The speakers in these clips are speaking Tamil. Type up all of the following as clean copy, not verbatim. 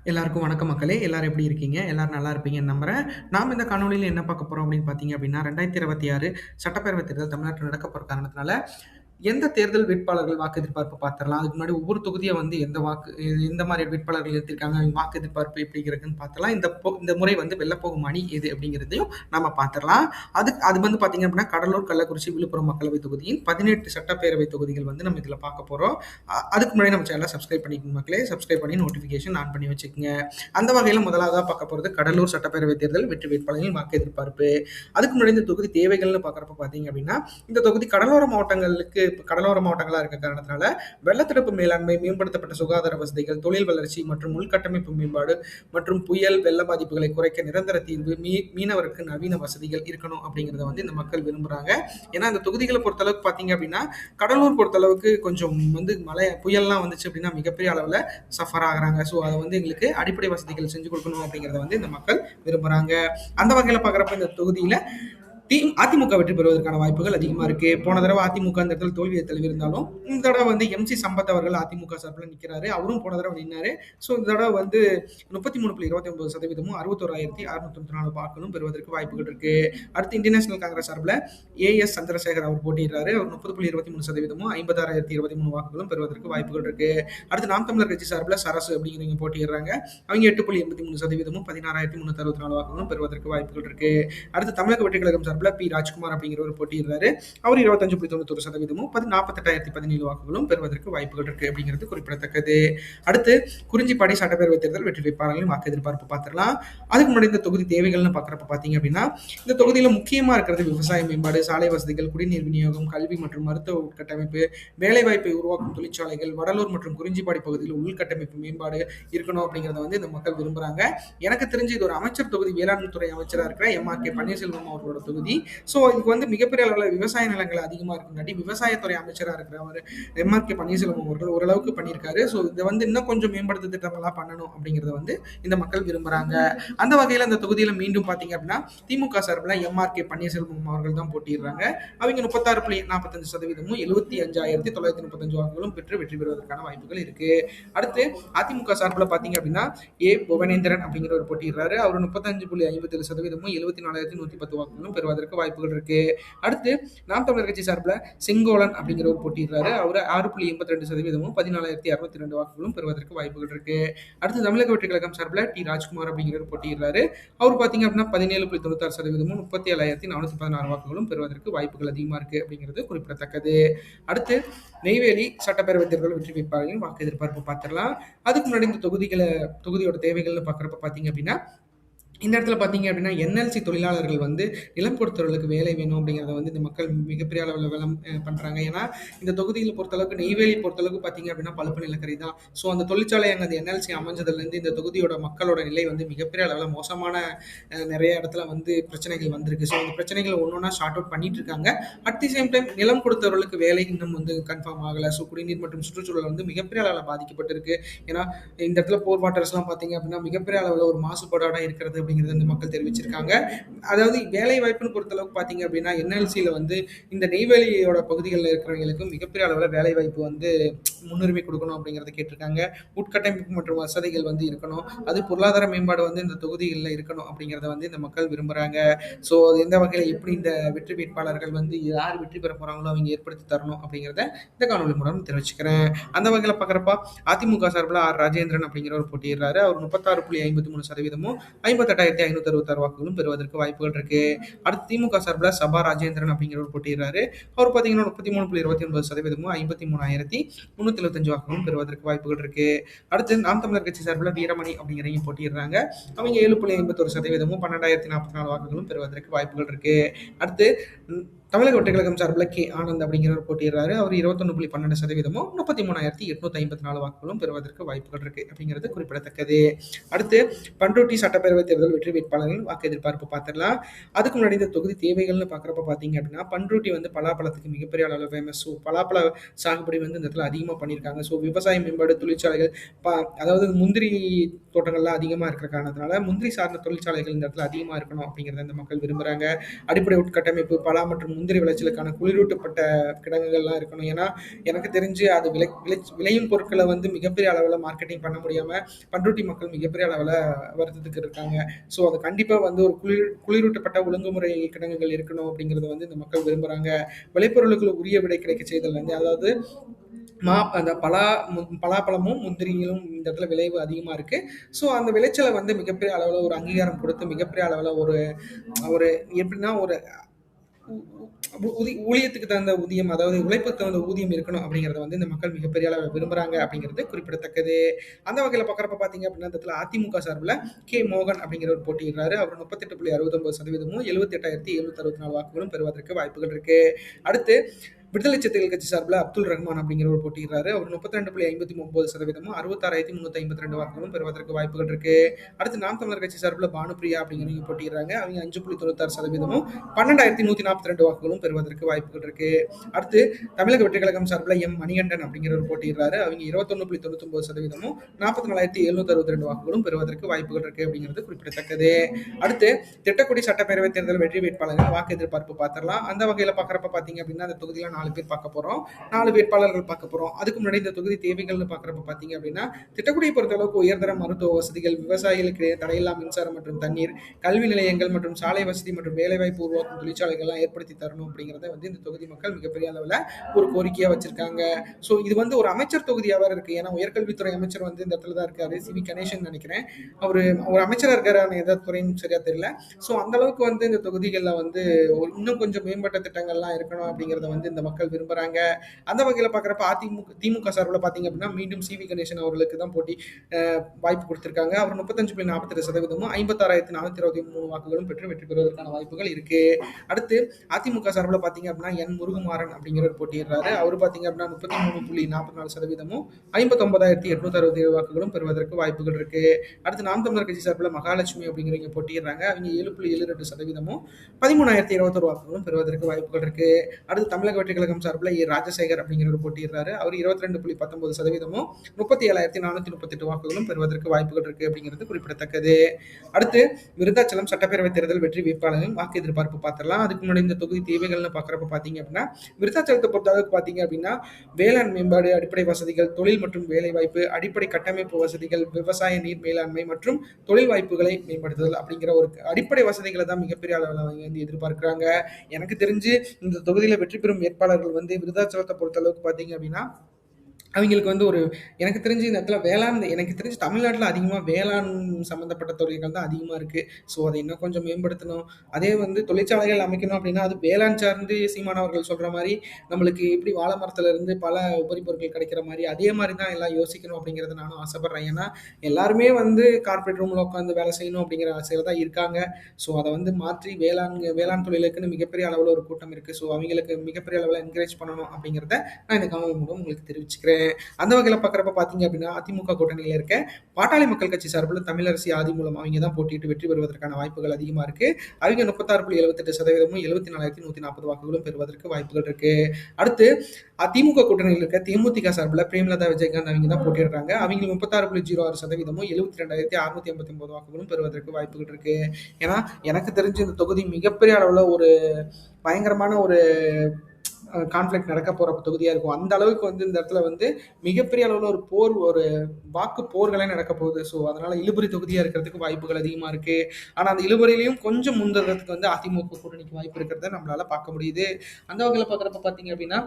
எல்லாருக்கும் வணக்கம் மக்களே! எல்லாரும் எப்படி இருக்கீங்க? எல்லாரும் நல்லா இருப்பீங்கன்னு நம்புறேன். நாம இந்த காணொளியில என்ன பார்க்க போறோம் அப்படின்னு பார்த்தீங்க அப்படின்னா, 2026 சட்டப்பேரவைத் தேர்தல் தமிழ்நாட்டில நடக்க போற காரணத்தினால, எந்த தேர்தல் வேட்பாளர்கள் வாக்கு எதிர்பார்ப்பு பார்த்துரலாம். அதுக்கு முன்னாடி ஒவ்வொரு தொகுதியா வந்து எந்த மாரி வேட்பாளர்கள் நிறுத்தியிருக்காங்க, அவங்க வாக்கு எதிர்பார்ப்பு எப்படி இருக்குன்னு பார்த்துரலாம். இந்த முறை வந்து வெல்லப்போகும் அணி எது அப்படிங்கிறதையும் நம்ம பார்த்துரலாம். அது வந்து பார்த்தீங்க அப்படின்னா, கடலூர், கள்ளக்குறிச்சி, விழுப்புரம் மக்களவைத் தொகுதியின் 18 சட்டப்பேரவை தொகுதிகள் வந்து நம்ம இதில பார்க்க போறோம். அதுக்கு முன்னாடி நம்ம சேனலை சப்ஸ்கிரைப் பண்ணிக்கோங்க மக்களே. சப்ஸ்கிரைப் பண்ணி நோட்டிஃபிகேஷன் ஆன் பண்ணி வச்சுக்கங்க. அந்த வகையில முதலாவதா பார்க்க போறது கடலூர் சட்டப்பேரவை தேர்தல் வெற்றி வேட்பாளர்களின் வாக்கு எதிர்பார்ப்பு. அதுக்கு முன்னாடி இந்த தொகுதி தேவைகள்னு பார்க்குறப்ப பார்த்தீங்க அப்படின்னா, இந்த தொகுதி கடலோர மாவட்டங்களா இருக்க காரணத்தினால வெள்ளத்தடுப்பு மேலாண்மை, மேம்படுத்தப்பட்ட சுகாதார வசதிகள், தொழில் வளர்ச்சி மற்றும் உள்கட்டமைப்பு மேம்பாடு மற்றும் புயல், வெள்ள பாதிப்புகளை குறைக்க நிரந்தர தீர்வு, மீனவருக்கு நவீன வசதிகள் இருக்கணும் அப்படிங்கிறத வந்து இந்த மக்கள் விரும்புறாங்க. ஏன்னா இந்த தொகுதிகளை பொறுத்தளவுக்கு பார்த்தீங்க அப்படின்னா, கடலூர் பொறுத்தளவுக்கு கொஞ்சம் வந்து புயல்லாம் வந்துச்சு அப்படின்னா மிகப்பெரிய அளவில் சஃபர் ஆகுறாங்க. ஸோ அதை வந்து எங்களுக்கு அடிப்படை வசதிகள் செஞ்சு கொடுக்கணும் அப்படிங்கிறத வந்து இந்த மக்கள் விரும்புறாங்க. அந்த வகையில் பார்க்குறப்ப இந்த தொகுதியில் அதிமுக வெற்றி பெறுவதற்கான வாய்ப்புகள் அதிகமா இருக்கு. போன தடவை அதிமுக இந்த இடத்துல தோல்வியை தழுவிருந்தாலும், இந்த தடவை வந்து எம்.சி. சம்பத் அவர்கள் அதிமுக சார்பில் நிற்கிறாரு. அவரும் போன தடவை நின்னாரு. ஸோ இந்த தடவை வந்து 33.29% 61,694 வாக்குகளும் பெறுவதற்கு வாய்ப்புகள் இருக்கு. அடுத்து இந்தியன் நேஷனல் காங்கிரஸ் சார்பில் ஏ.எஸ். சந்திரசேகர் அவர் போட்டியிடுறாரு. அவர் 30.23% 50,623 வாக்குகளும் பெறுவதற்கு வாய்ப்புகள் இருக்கு. அடுத்து நாம் தமிழர் கட்சி சார்பில் சரசு அப்படிங்கிறவங்க போட்டியிடுறாங்க. அவங்க 8.83% 16,364 வாக்குகளும் பெறுவதற்கு வாய்ப்புகள் இருக்கு. அடுத்து தமிழக வெற்றி கழகம் சார்பில் பி. ராஜ்குமார் அப்படிங்கிறவர் போட்டியிடுறாரு. அவர் 25.91% 48,017 வாக்குகளும் பெறுவதற்கு வாய்ப்புகள் இருக்கு அப்படிங்கிறது குறிப்பிடத்தக்கது. அடுத்து குறிஞ்சிப்பாடி சட்டப்பேரவை தேர்தல் வெற்றி வேட்பாளர்களின் வாக்கு எதிர்பார்ப்பு பார்த்துடலாம். அதுக்கு முன்னாடி இந்த தொகுதி தேவைகள்னு பார்க்குறப்ப பார்த்தீங்க அப்படின்னா, இந்த தொகுதியில் முக்கியமா இருக்கிறது விவசாய மேம்பாடு, சாலை வசதிகள், குடிநீர் விநியோகம், கல்வி மற்றும் மருத்துவ உட்கட்டமைப்பு, வேலைவாய்ப்பை உருவாக்கும் தொழிற்சாலைகள், வடலூர் மற்றும் குறிஞ்சிப்பாடி பகுதியில் உள்கட்டமைப்பு மேம்பாடு இருக்கணும் அப்படிங்கிறத வந்து இந்த மக்கள் விரும்புறாங்க. எனக்கு தெரிஞ்சு இது ஒரு அமைச்சர் தொகுதி, வேளாண் துறை அமைச்சராக இருக்கிற எம்.ஆர்.கே. பன்னீர்செல்வம் அவர்களோட தொகுதி. ஸோ இதுக்கு வந்து மிகப்பெரிய அளவில் விவசாய நிலங்கள் அதிகமாக இருக்குங்காட்டி விவசாயத்துறை அமைச்சராக இருக்கிறவர் எம்.ஆர்.கே. பன்னீர்செல்வம் அவர்கள் ஓரளவுக்கு பண்ணியிருக்காரு. ஸோ இதை வந்து இன்னும் கொஞ்சம் மேம்படுத்த திட்டங்கள்லாம் பண்ணணும் அப்படிங்கிறத வந்து இந்த மக்கள் விரும்புறாங்க. அந்த வகையில் அந்த தொகுதியில் மீண்டும் பார்த்தீங்க அப்படின்னா, திமுக சார்பில் எம்.ஆர்.கே. பன்னீர்செல்வம் அவர்கள் தான் போட்டியிடுறாங்க. அவங்க 36.45% 75,935 வாக்குகளும் பெற்று வெற்றி பெறுவதற்கான வாய்ப்புகள் இருக்கு. அடுத்து அதிமுக சார்பில் பார்த்தீங்க அப்படின்னா, ஏ. புவனேந்திரன் அப்படிங்கிறவர் போட்டியிடுறாரு. அவர் 35.57% 74,110 வாக்குகளும் பெறுவதற்கு வாய்ப்புகள் இருக்கு. அடுத்து நாம் தமிழர் கட்சி சார்பில் செங்கோலன் அப்படிங்கிறவர் போட்டியிடுறாரு. அவர் 6.82% 14,202 வாக்குகளும் பெறுவதற்கு வாய்ப்புகள் இருக்கு. அடுத்து தமிழக வெற்றி கழகம் சார்பில் டி. ராஜ்குமார் அப்படிங்கிறவர் போட்டியிடுறாரு. அவர் பார்த்தீங்க அப்படின்னா 17.96% 37,416 வாக்குகளும் பெறுவதற்கு வாய்ப்புகள் அதிகமாக இருக்கு அப்படிங்கிறது குறிப்பிடத்தக்கது. அடுத்து நெய்வேலி சட்டப்பேரவை தேர்தல் வெற்றி வேட்பாளர்களின் வாக்கு எதிர்பார்ப்பு பார்த்துடலாம். அதுக்கு முன்னாடி இந்த தொகுதியோட தேவைகள்னு பார்க்குறப்ப பார்த்தீங்க அப்படின்னா, இந்த இடத்துல பார்த்தீங்க அப்படின்னா என்எல்சி தொழிலாளர்கள் வந்து நிலம் கொடுத்தவர்களுக்கு வேலை வேணும் அப்படிங்கிறத வந்து இந்த மக்கள் மிகப்பெரிய அளவில் பண்ணுறாங்க. ஏன்னா இந்த தொகுதியில் பொறுத்தளவுக்கு நெய்வேலி பொறுத்தளவுக்கு பார்த்தீங்க அப்படின்னா பழுப்பு நிலக்கரி தான். ஸோ அந்த தொழிற்சாலை அங்கே அந்த என்எல்சி அமைஞ்சதுலேருந்து இந்த தொகுதியோட மக்களோட நிலை வந்து மிகப்பெரிய அளவில் மோசமான நிறைய இடத்துல வந்து பிரச்சனைகள் வந்திருக்கு. ஸோ அந்த பிரச்சனைகள் ஒன்று ஒன்றா ஷார்ட் அவுட் பண்ணிட்டு இருக்காங்க. அட் தி சேம் டைம் நிலம் கொடுத்தவர்களுக்கு வேலை இன்னும் வந்து கன்ஃபார்ம் ஆகலை. ஸோ குடிநீர் மற்றும் சுற்றுச்சூழல் வந்து மிகப்பெரிய அளவில் பாதிக்கப்பட்டிருக்கு. ஏன்னா இந்த இடத்துல போர் வாட்டர்ஸ்லாம் பார்த்தீங்க அப்படின்னா மிகப்பெரிய அளவில் ஒரு மாசுபாடாக இருக்கிறது அப்படிங்கிறது இந்த மக்கள் தெரிவிச்சிருக்காங்க. அதாவது வேலை வாய்ப்புன்னு பொறுத்தளவுக்கு பார்த்தீங்க அப்படின்னா என்எல்சியில் வந்து இந்த நெய்வேலியோட பகுதிகளில் இருக்கிறவங்களுக்கு மிகப்பெரிய அளவில் வேலை வாய்ப்பு வந்து முன்னுரிமை கொடுக்கணும் அப்படிங்கிறத கேட்டிருக்காங்க. உட்கட்டமைப்பு மற்றும் வசதிகள் வந்து இருக்கணும். அது பொருளாதார மேம்பாடு வந்து இந்த தொகுதிகளில் இருக்கணும் அப்படிங்கிறத வந்து இந்த மக்கள் விரும்புகிறாங்க. ஸோ எந்த வகையில் எப்படி இந்த வெற்றி வேட்பாளர்கள் வந்து யார் வெற்றி பெற போகிறாங்களோ அவங்க ஏற்படுத்தி தரணும் அப்படிங்கிறத இந்த காணொலி மூலம் தெரிவிச்சுக்கிறேன். அந்த வகையில் பார்க்குறப்ப அதிமுக சார்பில் ஆர். ராஜேந்திரன் அப்படிங்கிறவர் போட்டியிடுறாரு. அவர் 36.53% 58,566 வாக்குகளும் பெறுவதற்கு வாய்ப்புகள் இருக்கு. அடுத்து திமுக சார்பில் சபா ராஜேந்திரன் அப்படிங்கிறவர் போட்டியிடுறாரு. அவர் பார்த்தீங்கன்னா 33.29% 53,375 வாக்குகளும் பெறுவதற்கு வாய்ப்புகள் இருக்கு. அடுத்து நாம் தமிழர் கட்சி சார்பில் வீரமணி அப்படிங்கிறவங்க போட்டியிடுறாங்க. அவங்க 7.51% 12,044 வாக்குகளும் பெறுவதற்கு வாய்ப்புகள் இருக்கு. அடுத்து தமிழக வெற்றி கழகம் சார்பில் கே. ஆனந்த் அப்படிங்கிறவர் போட்டியிடுறாரு. அவர் 21.12% 33,854 வாக்குகளும் பெறுவதற்கு வாய்ப்புகள் இருக்கு அப்படிங்கிறது குறிப்பிடத்தக்கது. அடுத்து பண்ருட்டி சட்டப்பேரவை தேர்தல் வெற்றி வேட்பாளர்கள் வாக்கு எதிர்பார்ப்பு பார்த்துடலாம். அதுக்கு முன்னாடி இந்த தொகுதி தேவைகள்னு பார்க்குறப்ப பார்த்தீங்க அப்படின்னா, பண்ருட்டி வந்து பலாப்பழத்துக்கு மிகப்பெரிய அளவில் ஃபேமஸ். ஸோ பலாப்பழ சாகுபடி வந்து இந்த இடத்துல அதிகமாக பண்ணியிருக்காங்க. ஸோ விவசாய மேம்பாடு, தொழிற்சாலைகள் அதாவது முந்திரி தோட்டங்கள்லாம் அதிகமாக இருக்கிற காரணத்தினால முந்திரி சார்ந்த தொழிற்சாலைகள் இந்த இடத்துல அதிகமாக இருக்கணும் அப்படிங்கிறத இந்த மக்கள் விரும்புகிறாங்க. அடிப்படை உட்கட்டமைப்பு, பலா மற்றும் முந்திரி விளைச்சலுக்கான குளிரூட்டப்பட்ட கிடங்குகள்லாம் இருக்கணும். ஏன்னா எனக்கு தெரிஞ்சு அது விளையும் பொருட்களை வந்து மிகப்பெரிய அளவில் மார்க்கெட்டிங் பண்ண முடியாமல் பண்ருட்டி மக்கள் மிகப்பெரிய அளவில் வருத்தத்துக்கு இருக்காங்க. ஸோ அது கண்டிப்பாக வந்து ஒரு குளிரூட்டப்பட்ட ஒழுங்குமுறை கிடங்குகள் இருக்கணும் அப்படிங்கிறத வந்து இந்த மக்கள் விரும்புகிறாங்க. விளைபொருளுக்கு உரிய விலை கிடைக்க செய்தல் வந்து, அதாவது அந்த பலாப்பழமும் முந்திரிகளும் இந்த இடத்துல விளைவு அதிகமாக இருக்குது. ஸோ அந்த விளைச்சலை வந்து மிகப்பெரிய அளவில் ஒரு அங்கீகாரம் கொடுத்து மிகப்பெரிய அளவில் ஒரு ஒரு எப்படின்னா ஒரு ஊழியத்துக்கு தகுந்த ஊதியம், அதாவது உழைப்புக்கு தகுந்த ஊதியம் இருக்கணும் அப்படிங்கிறத வந்து இந்த மக்கள் மிகப்பெரிய அளவில் விரும்புறாங்க அப்படிங்கிறது குறிப்பிடத்தக்கது. அந்த வகையில் பார்க்குறப்ப பார்த்தீங்க அப்படின்னா இந்த இடத்துல அதிமுக சார்பில் கே மோகன் அப்படிங்கிறவர் போட்டியிடுறாரு. அவர் 38.69%, 78,764 வாக்குகளும் பெறுவதற்கு வாய்ப்புகள் இருக்கு. அடுத்து விடுதலை சிறுத்தைகள் கட்சி சார்பில் அப்துல் ரஹ்மான் அப்படிங்கிறவர் போட்டியிடுறாரு. அவர் 32.59%, 66,352 வாக்குகளும் பெறுவதற்கு வாய்ப்புகள் இருக்கு. அடுத்து நாம் தமிழர் கட்சி சார்பில் பானுப்பிரியா அப்படிங்கிறவங்க போட்டியிடுறாங்க. அவங்க 5.96%, 12,142 வாக்குகளும் பெறுவதற்கு வாய்ப்புகள் இருக்கு. அடுத்து தமிழக வெற்றி கழகம் சார்பில் எம் மணிகண்டன் அப்படிங்கிறவர் போட்டியிடுறாரு. அவங்க 21.99%, 44,762 வாக்குகளும் பெறுவதற்கு வாய்ப்புகள் இருக்கு அப்படிங்கிறது குறிப்பிடத்தக்கது. அடுத்து திட்டக்குடி சட்டப்பேரவை தேர்தல் வெற்றி வேட்பாளர்கள் வாக்கு எதிர்பார்ப்பு பார்த்துடலாம். அந்த வகையில் பார்க்குறப்ப பார்த்தீங்க அப்படின்னா அந்த தொகுதியில் 4 பேர் பார்க்க போறோம், 4 வேட்பாளர்கள் பார்க்க போறோம். அதுக்கு முன்னாடி இந்த தொகுதி தேவைகள்னு பார்க்குறப்ப பார்த்தீங்க அப்படின்னா திட்டக்குடியை பொறுத்தளவுக்கு உயர்தர மருத்துவ வசதிகள், விவசாயிகளுக்கு தடையில்லா மின்சாரம் மற்றும் தண்ணீர், கல்வி நிலையங்கள் மற்றும் சாலை வசதி மற்றும் வேலைவாய்ப்பு உருவாக்கும் தொழிற்சாலைகள்லாம் ஏற்படுத்தி தரணும் அப்படிங்கிறத வந்து இந்த தொகுதி மக்கள் மிகப்பெரிய அளவில் ஒரு கோரிக்கையாக வச்சிருக்காங்க. ஸோ இது வந்து ஒரு அமைச்சர் தொகுதியாக இருக்கு. ஏன்னா உயர்கல்வித்துறை அமைச்சர் வந்து இந்த இடத்துல தான் இருக்காரு, சி வி கணேசன் நினைக்கிறேன். அவர் ஒரு அமைச்சராக இருக்காரு, எந்த துறையும் சரியா தெரியல. ஸோ அந்த அளவுக்கு வந்து இந்த தொகுதிகளில் வந்து இன்னும் கொஞ்சம் மேம்பட்ட திட்டங்கள்லாம் இருக்கணும் அப்படிங்கிறத வந்து இந்த மக்கள் விரும்புறாங்க. அந்த வகையில் பார்க்குறப்ப திமுக சார்பில் பார்த்தீங்க அப்படின்னா மீண்டும் சி வி கணேசன் அவர்களுக்கு தான் போட்டி வாய்ப்பு கொடுத்திருக்காங்க. அவர் 35.42%, 56,423 வாக்குகளும் பெற்று வெற்றி பெறுவதற்கான வாய்ப்புகள் இருக்கு. அடுத்து அதிமுக சார்பில் பார்த்தீங்க அப்படின்னா என் முருகுமாறன் அப்படிங்கிறவர் போட்டியிடுறாரு. அவர் பார்த்தீங்க அப்படின்னா 33.44%, 59,867 வாக்குகளும் பெறுவதற்கு வாய்ப்புகள் இருக்கு. அடுத்து நாம் தமிழர் கட்சி சார்பில் மகாலட்சுமி அப்படிங்கிறவங்க போட்டியிடுறாங்க. அவங்க 7.72%, 13,021 வாக்குகளும் பெறுவதற்கு வாய்ப்புகள் இருக்கு. அடுத்து தமிழக வெற்றி கழகம் சார்பில் ராஜசேகர் அப்படிங்கிறவர் போட்டியிடுறாரு. அவர் 22.19%, 37,438 வாக்குகளும் பெறுவதற்கு வாய்ப்புகள் இருக்கு அப்படிங்கிறது குறிப்பிடத்தக்கது. அடுத்து விருத்தாச்சலம் சட்டப்பேரவை தேர்தல் வெற்றி வேட்பாளர்கள் வாக்கு எதிர்பார்ப்பு பார்த்துடலாம். அதுக்கு முன்னாடி இந்த தொகுதி தேவைகள்னு பார்க்குறப்ப பார்த்தீங்க அப்படின்னா விருத்தாச்சலத்தை பொறுத்தளவுக்கு பார்த்தீங்க அப்படின்னா வேளாண் மேம்பாடு, அடிப்படை வசதிகள், தொழில் மற்றும் வேலை வாய்ப்பு, அடிப்படை கட்டமைப்பு வசதிகள், விவசாய நீர் மேலாண்மை மற்றும் தொழில் வாய்ப்புகளை மேம்படுத்துதல் அப்படிங்கிற ஒரு அடிப்படை வசதிகளை தான் மிகப்பெரிய அளவில் வந்து எதிர்பார்க்கிறாங்க. எனக்கு தெரிஞ்சு இந்த தொகுதியில் வெற்றி பெறும் வேட்பாளர்கள் வந்து விருத்தாச்சலத்தை பொறுத்தளவுக்கு பார்த்தீங்க அப்படின்னா அவங்களுக்கு வந்து ஒரு எனக்கு தெரிஞ்சு இந்த இடத்துல எனக்கு தெரிஞ்சு தமிழ்நாட்டில் அதிகமாக வேளாண் சம்மந்தப்பட்ட துறைகள் தான் அதிகமாக இருக்குது. ஸோ அதை இன்னும் கொஞ்சம் மேம்படுத்தணும். அதே வந்து தொழிற்சாலைகள் அமைக்கணும் அப்படின்னா அது வேளாண் சார்ந்து சீமானவர்கள் சொல்கிற மாதிரி நம்மளுக்கு எப்படி வாழை மரத்துலேருந்து பல உபரி பொருட்கள் கிடைக்கிற மாதிரி அதே மாதிரி தான் எல்லாம் யோசிக்கணும் அப்படிங்கிறத நானும் ஆசைப்பட்றேன். ஏன்னா எல்லாருமே வந்து கார்பரேட் ரூமில் உட்காந்து வேலை செய்யணும் அப்படிங்கிற ஆசையில் தான் இருக்காங்க. ஸோ அதை வந்து மாற்றி வேளாண் தொழிலுக்குன்னு மிகப்பெரிய அளவில் ஒரு கூட்டம் இருக்குது. ஸோ அவங்களுக்கு மிகப்பெரிய அளவில் என்கரேஜ் பண்ணணும் அப்படிங்கிறத நான் இந்த காணொலி மூலம் உங்களுக்கு தெரிவிச்சுக்கிறேன். அந்த வகையில் பார்க்குறப்ப பார்த்தீங்க அப்படின்னா அதிமுக கூட்டணியில் இருக்க பாட்டாளி மக்கள் கட்சி சார்பில் தமிழரசி ஆதிமூலம் அவங்க தான் போட்டியிட்டு வெற்றி பெறுவதற்கான வாய்ப்புகள் அதிகமாக இருக்கு. அவங்க 36.78%, 74,140 வாக்குகளும் பெறுவதற்கு வாய்ப்புகள் இருக்கு. அடுத்து அதிமுக கூட்டணியில் இருக்க தேமுதிக சார்பில் பிரேமலதா விஜயகாந்த் அவங்க தான் போட்டியிடுறாங்க. அவங்க 36.06%, 72,689 வாக்குகளும் பெறுவதற்கு வாய்ப்புகள் இருக்கு. ஏன்னா எனக்கு தெரிஞ்சு இந்த தொகுதி மிகப்பெரிய அளவில் ஒரு பயங்கரமான ஒரு கான்ஃப்ளிக்ட் நடக்க போகிற தொகுதியாக இருக்கும். அந்த அளவுக்கு வந்து இந்த இடத்துல வந்து மிகப்பெரிய அளவில் ஒரு வாக்கு போர்களே நடக்க போகுது. ஸோ அதனால் இழுபறி தொகுதியாக இருக்கிறதுக்கு வாய்ப்புகள் அதிகமாக இருக்குது. ஆனால் அந்த இழுபறிலையும் கொஞ்சம் முந்துறதுக்கு வந்து அதிமுக கூட்டணிக்கு வாய்ப்பு இருக்கிறத நம்மளால் பார்க்க முடியுது. அந்த வகையில் பார்க்குறப்ப பார்த்தீங்க அப்படின்னா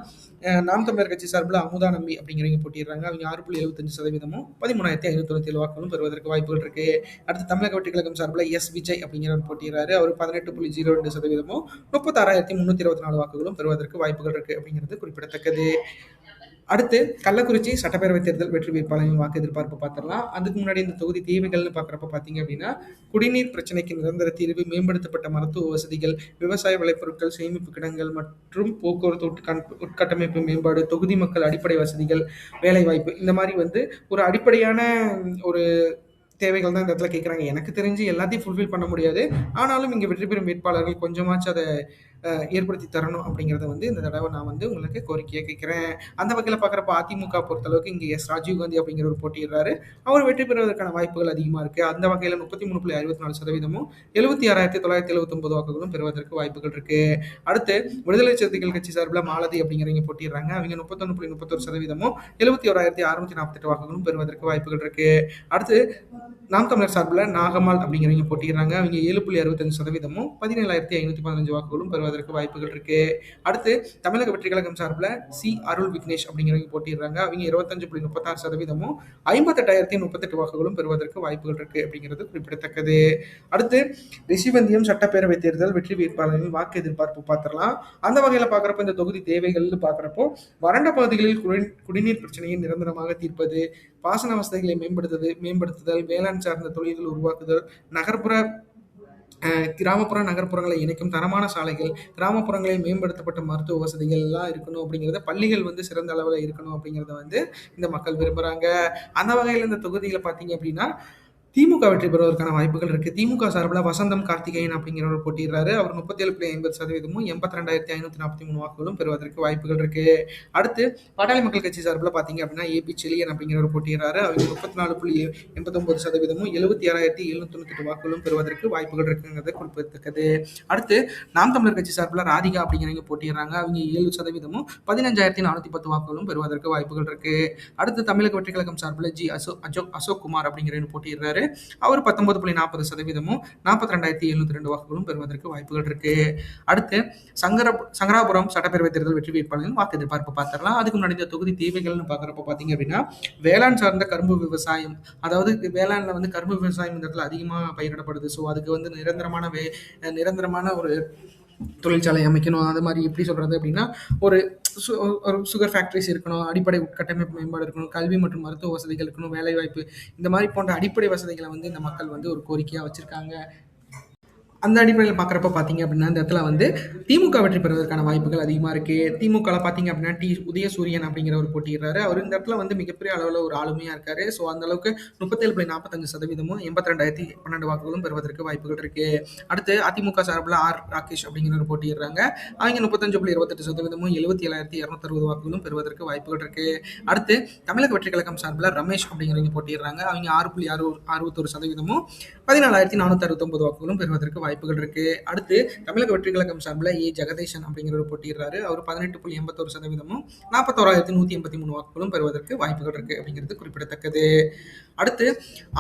நாம் தமிழர் கட்சி சார்பில் அமுதா நம்பி அப்படிங்கிறவங்க போட்டிடுறாங்க. அவங்க 6.75%, 13,597 வாக்குகளும் பெறுவதற்கு வாய்ப்புகள் இருக்குது. அடுத்து தமிழக வெற்றி கழகம் சார்பில் எஸ் விஜய் அப்படிங்கிறவர் போட்டிடுறாரு. அவர் 18.02%, 36,324 வாக்குகளும் பெறுவதற்கு வாய்ப்புகள் இருக்கு அப்படிங்கிறது குறிப்பிடத்தக்கது. அடுத்து கள்ளக்குறிச்சி சட்டப்பேரவை தேர்தல் வெற்றி வேட்பாளரின் வாக்கு எதிர்பார்ப்பு பார்த்துடலாம். அதுக்கு முன்னாடி இந்த தொகுதி தேவைகள்னு பார்க்குறப்ப பார்த்தீங்க அப்படின்னா குடிநீர் பிரச்சனைக்கு நிரந்தர தீர்வு, மேம்படுத்தப்பட்ட மருத்துவ வசதிகள், விவசாய விளைபொருட்கள் சேமிப்பு கிடங்குகள் மற்றும் போக்குவரத்து உட்கட்டமைப்பு மேம்பாடு, தொகுதி மக்கள் அடிப்படை வசதிகள், வேலைவாய்ப்பு, இந்த மாதிரி வந்து ஒரு அடிப்படையான ஒரு தேவைகள் தான் இந்த இடத்துல கேட்குறாங்க. எனக்கு தெரிஞ்சு எல்லாத்தையும் ஃபுல்ஃபில் பண்ண முடியாது. ஆனாலும் இங்கே வெற்றி பெறும் வேட்பாளர்கள் கொஞ்சமாச்சும் அதை ஏற்படுத்தி தரணும் அப்படிங்கிறத வந்து இந்த தடவை நான் வந்து உங்களுக்கு கோரிக்கையை கேட்கிறேன். அந்த வகையில் பார்க்குறப்ப அதிமுக பொறுத்தளவுக்கு இங்கே ராஜீவ்காந்தி அப்படிங்கிறவர் போட்டியிடுறாரு. அவர் வெற்றி பெறுவதற்கான வாய்ப்புகள் அதிகமாக இருக்குது. அந்த வகையில் 33.64%, 76,979 வாக்குகளும் பெறுவதற்கு வாய்ப்புகள் இருக்கு. அடுத்து விடுதலை சிறுத்தைகள் கட்சி சார்பில் மாலதி அப்படிங்கிறவங்க போட்டிடுறாங்க. அவங்க 31.31%, 71,648 வாக்குகளும் பெறுவதற்கு வாய்ப்புகள் இருக்கு. அடுத்து நாம் தமிழர் சார்பில் நாகம்மாள் அப்படிங்கிறவங்க போட்டிடுறாங்க. அவங்க 7.65%, 17,515 வாக்குகளும் பெறுவதற்கு வாய்ப்புகள் இருக்கு. அடுத்து தமிழக வெற்றி கழகம் சார்பில் அருள் விக்னேஷ் அப்படிங்கிறவங்க போட்டிடுறாங்க. அவங்க 25.36%, 58,038 வாக்குகளும் பெறுவதற்கு வாய்ப்புகள் இருக்கு அப்படிங்கிறது குறிப்பிடத்தக்கது. அடுத்து ரிஷிவந்தியம் சட்டப்பேரவை தேர்தல் வெற்றி வேட்பாளர்களின் வாக்கு எதிர்பார்ப்பு பார்த்துடலாம். அந்த வகையில் பார்க்குறப்ப இந்த தொகுதி தேவைகள்னு பார்க்குறப்போ வறண்ட பகுதிகளில் குடிநீர் பிரச்சனையை நிரந்தரமாக தீர்ப்பது, பாசன வசதிகளை மேம்படுத்துதல், வேளாண் சார்ந்த தொழில்கள் உருவாக்குதல், நகர்ப்புற கிராமப்புற நகர்ப்புறங்களை இணைக்கும் தரமான சாலைகள், கிராமப்புறங்களில் மேம்படுத்தப்பட்ட மருத்துவ வசதிகள் எல்லாம் இருக்கணும் அப்படிங்கிறத, பள்ளிகள் வந்து சிறந்த அளவில் இருக்கணும் அப்படிங்கிறத வந்து இந்த மக்கள் விரும்புகிறாங்க. அந்த வகையில் இந்த தொகுதியில் பார்த்தீங்க அப்படின்னா திமுக வெற்றி பெறுவதற்கான வாய்ப்புகள் இருக்கு. திமுக சார்பில் வசந்தம் கார்த்திகேயன் அப்படிங்கிறவர் போட்டிடுறாரு. அவர் 37.50%, 82,543 வாக்குகளும் பெறுவதற்கு வாய்ப்புகள் இருக்கு. அடுத்து பாட்டாளி மக்கள் கட்சி சார்பில் பார்த்தீங்க அப்படின்னா ஏபி செலியன் அப்படிங்கிறவர் போட்டிடுறாரு. அவர் 34.89%, 76,798 வாக்குகளும் பெறுவதற்கு வாய்ப்புகள் இருக்குங்கிறது குறிப்பிடத்தக்கது. அடுத்து நாம் தமிழர் கட்சி சார்பில் ராதிகா அப்படிங்கிறவங்க போட்டிடுறாங்க. அவங்க 7%, 15,410 வாக்குகளும் பெறுவதற்கு வாய்ப்புகள் இருக்கு. அடுத்து தமிழக வெற்றி கழகம் சார்பில் அசோக் குமார் அப்படிங்கிறவர் போட்டிடுறாரு. அவர் 19.40%, 42,702 வாக்குகளும் பெறுவதற்கு வாய்ப்புகள் இருக்கு. அடுத்து சங்கராபுரம் சட்டப்பேரவை தேர்தல் வெற்றி வேட்பாளர்களின் வாக்கு எதிர்பார்ப்பு பார்த்துடலாம். அதுக்கு முன்னாடி இந்த தொகுதி தேவைகள்னு பார்க்குறப்ப பார்த்தீங்க அப்படின்னா வேளாண் சார்ந்த கரும்பு விவசாயம், அதாவது வேளாண்ல வந்து கரும்பு விவசாயம் இந்த இடத்துல அதிகமாக பயிரிடப்படுது. ஸோ அதுக்கு வந்து நிரந்தரமான ஒரு தொழிற்சாலை அமைக்கணும். அது மாதிரி எப்படி சொல்கிறது அப்படின்னா ஒரு சுகர் ஃபேக்ட்ரிஸ் இருக்கணும், அடிப்படை உட்கட்டமைப்பு மேம்பாடு இருக்கணும், கல்வி மற்றும் மருத்துவ வசதிகள் இருக்கணும், வேலைவாய்ப்பு, இந்த மாதிரி போன்ற அடிப்படை வசதிகளை வந்து இந்த மக்கள் வந்து ஒரு கோரிக்கையாக வச்சுருக்காங்க. அந்த அடிப்படையில் பார்க்குறப்ப பார்த்தீங்க அப்படின்னா இந்த இடத்துல வந்து திமுக வெற்றி பெறுவதற்கான வாய்ப்புகள் அதிகமாக இருக்குது. திமுகவில் பார்த்தீங்க அப்படின்னா உதயசூரியன் அப்படிங்கிற ஒரு போட்டிடுறாரு. அவர் இந்த இடத்துல வந்து மிகப்பெரிய அளவில் ஒரு ஆளுமையாக இருக்காரு. ஸோ அந்த அளவுக்கு 37.45%, 82,012 வாக்குகளும் பெறுவதற்கு வாய்ப்புகள் இருக்குது. அடுத்து அதிமுக சார்பில் ராகேஷ் அப்படிங்கிற ஒரு போட்டிடுறாங்க. அவங்க 35.28%, 77,260 வாக்குகளும் பெறுவதற்கு வாய்ப்புகள் இருக்குது. அடுத்து தமிழக வெற்றி கழகம் சார்பில் ரமேஷ் அப்படிங்கிறவங்க போட்டிடுறாங்க. அவங்க 6.61%, 14,469 வாக்குகளும் பெறுவதற்கு வாய்ப்புகள் இருக்கு. அடுத்து தமிழக வெற்றி கழகம் சார்பில் ஜெகதீசன் அப்படிங்கிற போட்டிடுறாரு. அவர் 18.81%, 41,183 வாக்குகளும் பெறுவதற்கு வாய்ப்புகள் இருக்கு அப்படிங்கிறது குறிப்பிடத்தக்கது. அடுத்து